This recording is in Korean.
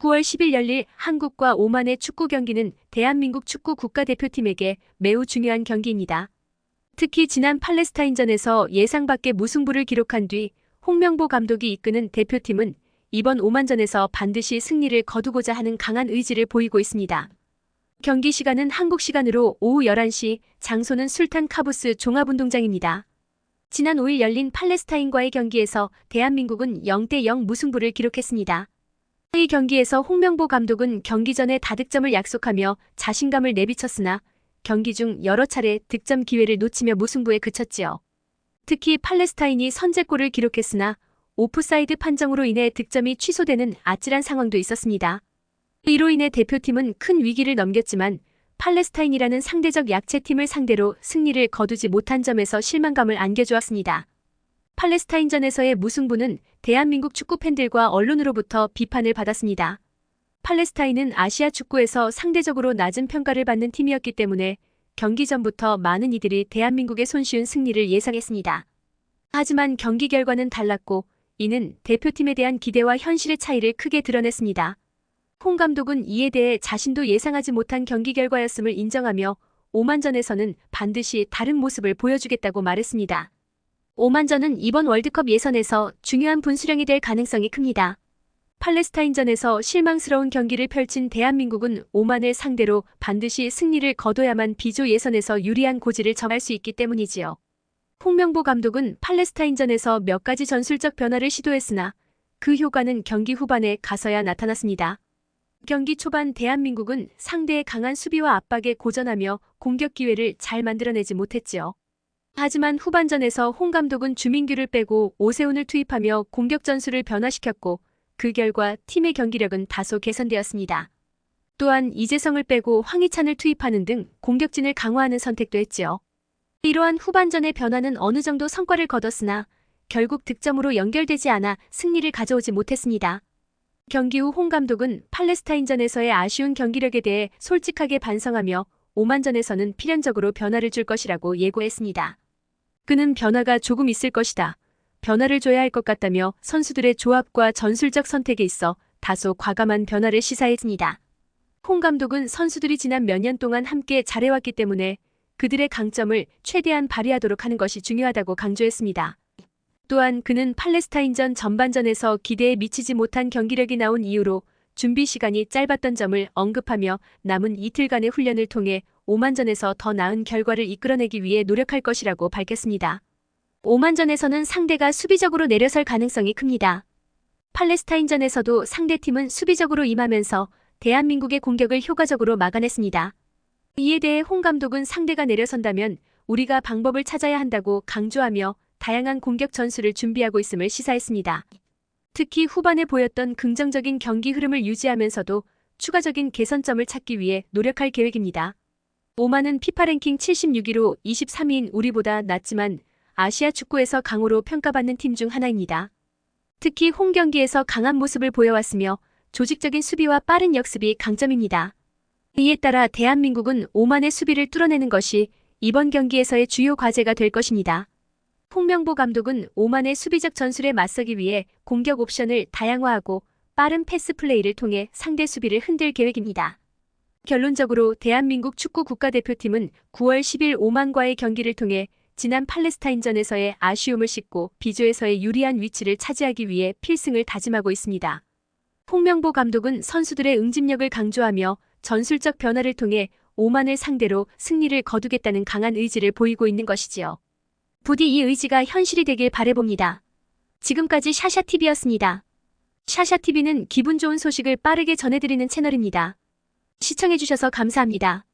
9월 10일 열릴 한국과 오만의 축구 경기는 대한민국 축구 국가대표팀에게 매우 중요한 경기입니다. 특히 지난 팔레스타인전에서 예상 밖의 무승부를 기록한 뒤 홍명보 감독이 이끄는 대표팀은 이번 오만전에서 반드시 승리를 거두고자 하는 강한 의지를 보이고 있습니다. 경기 시간은 한국 시간으로 오후 11시, 장소는 술탄 카부스 종합운동장입니다. 지난 5일 열린 팔레스타인과의 경기에서 대한민국은 0대0 무승부를 기록했습니다. 이 경기에서 홍명보 감독은 경기 전에 다득점을 약속하며 자신감을 내비쳤으나 경기 중 여러 차례 득점 기회를 놓치며 무승부에 그쳤지요. 특히 팔레스타인이 선제골을 기록했으나 오프사이드 판정으로 인해 득점이 취소되는 아찔한 상황도 있었습니다. 이로 인해 대표팀은 큰 위기를 넘겼지만 팔레스타인이라는 상대적 약체팀을 상대로 승리를 거두지 못한 점에서 실망감을 안겨주었습니다. 팔레스타인전에서의 무승부는 대한민국 축구팬들과 언론으로부터 비판을 받았습니다. 팔레스타인은 아시아 축구에서 상대적으로 낮은 평가를 받는 팀이었기 때문에 경기 전부터 많은 이들이 대한민국의 손쉬운 승리를 예상했습니다. 하지만 경기 결과는 달랐고 이는 대표팀에 대한 기대와 현실의 차이를 크게 드러냈습니다. 홍 감독은 이에 대해 자신도 예상하지 못한 경기 결과였음을 인정하며 오만전에서는 반드시 다른 모습을 보여주겠다고 말했습니다. 오만전은 이번 월드컵 예선에서 중요한 분수령이 될 가능성이 큽니다. 팔레스타인전에서 실망스러운 경기를 펼친 대한민국은 오만을 상대로 반드시 승리를 거둬야만 B조 예선에서 유리한 고지를 점할 수 있기 때문이지요. 홍명보 감독은 팔레스타인전에서 몇 가지 전술적 변화를 시도했으나 그 효과는 경기 후반에 가서야 나타났습니다. 경기 초반 대한민국은 상대의 강한 수비와 압박에 고전하며 공격 기회를 잘 만들어내지 못했지요. 하지만 후반전에서 홍 감독은 주민규를 빼고 오세훈을 투입하며 공격 전술을 변화시켰고 그 결과 팀의 경기력은 다소 개선되었습니다. 또한 이재성을 빼고 황희찬을 투입하는 등 공격진을 강화하는 선택도 했지요. 이러한 후반전의 변화는 어느 정도 성과를 거뒀으나 결국 득점으로 연결되지 않아 승리를 가져오지 못했습니다. 경기 후 홍 감독은 팔레스타인전에서의 아쉬운 경기력에 대해 솔직하게 반성하며 오만전에서는 필연적으로 변화를 줄 것이라고 예고했습니다. 그는 변화가 조금 있을 것이다. 변화를 줘야 할 것 같다며 선수들의 조합과 전술적 선택에 있어 다소 과감한 변화를 시사했습니다. 홍 감독은 선수들이 지난 몇 년 동안 함께 잘해왔기 때문에 그들의 강점을 최대한 발휘하도록 하는 것이 중요하다고 강조했습니다. 또한 그는 팔레스타인전 전반전에서 기대에 미치지 못한 경기력이 나온 이유로 준비 시간이 짧았던 점을 언급하며 남은 이틀간의 훈련을 통해 오만전에서 더 나은 결과를 이끌어내기 위해 노력할 것이라고 밝혔습니다. 오만전에서는 상대가 수비적으로 내려설 가능성이 큽니다. 팔레스타인전에서도 상대팀은 수비적으로 임하면서 대한민국의 공격을 효과적으로 막아냈습니다. 이에 대해 홍 감독은 상대가 내려선다면 우리가 방법을 찾아야 한다고 강조하며 다양한 공격 전술을 준비하고 있음을 시사했습니다. 특히 후반에 보였던 긍정적인 경기 흐름을 유지하면서도 추가적인 개선점을 찾기 위해 노력할 계획입니다. 오만은 피파 랭킹 76위로 23위인 우리보다 낮지만 아시아 축구에서 강호로 평가받는 팀 중 하나입니다. 특히 홈 경기에서 강한 모습을 보여왔으며 조직적인 수비와 빠른 역습이 강점입니다. 이에 따라 대한민국은 오만의 수비를 뚫어내는 것이 이번 경기에서의 주요 과제가 될 것입니다. 홍명보 감독은 오만의 수비적 전술에 맞서기 위해 공격 옵션을 다양화하고 빠른 패스 플레이를 통해 상대 수비를 흔들 계획입니다. 결론적으로 대한민국 축구 국가대표팀은 9월 10일 오만과의 경기를 통해 지난 팔레스타인전에서의 아쉬움을 씻고 B조에서의 유리한 위치를 차지하기 위해 필승을 다짐하고 있습니다. 홍명보 감독은 선수들의 응집력을 강조하며 전술적 변화를 통해 오만을 상대로 승리를 거두겠다는 강한 의지를 보이고 있는 것이지요. 부디 이 의지가 현실이 되길 바라봅니다. 지금까지 샤샤TV였습니다. 샤샤TV는 기분 좋은 소식을 빠르게 전해드리는 채널입니다. 시청해주셔서 감사합니다.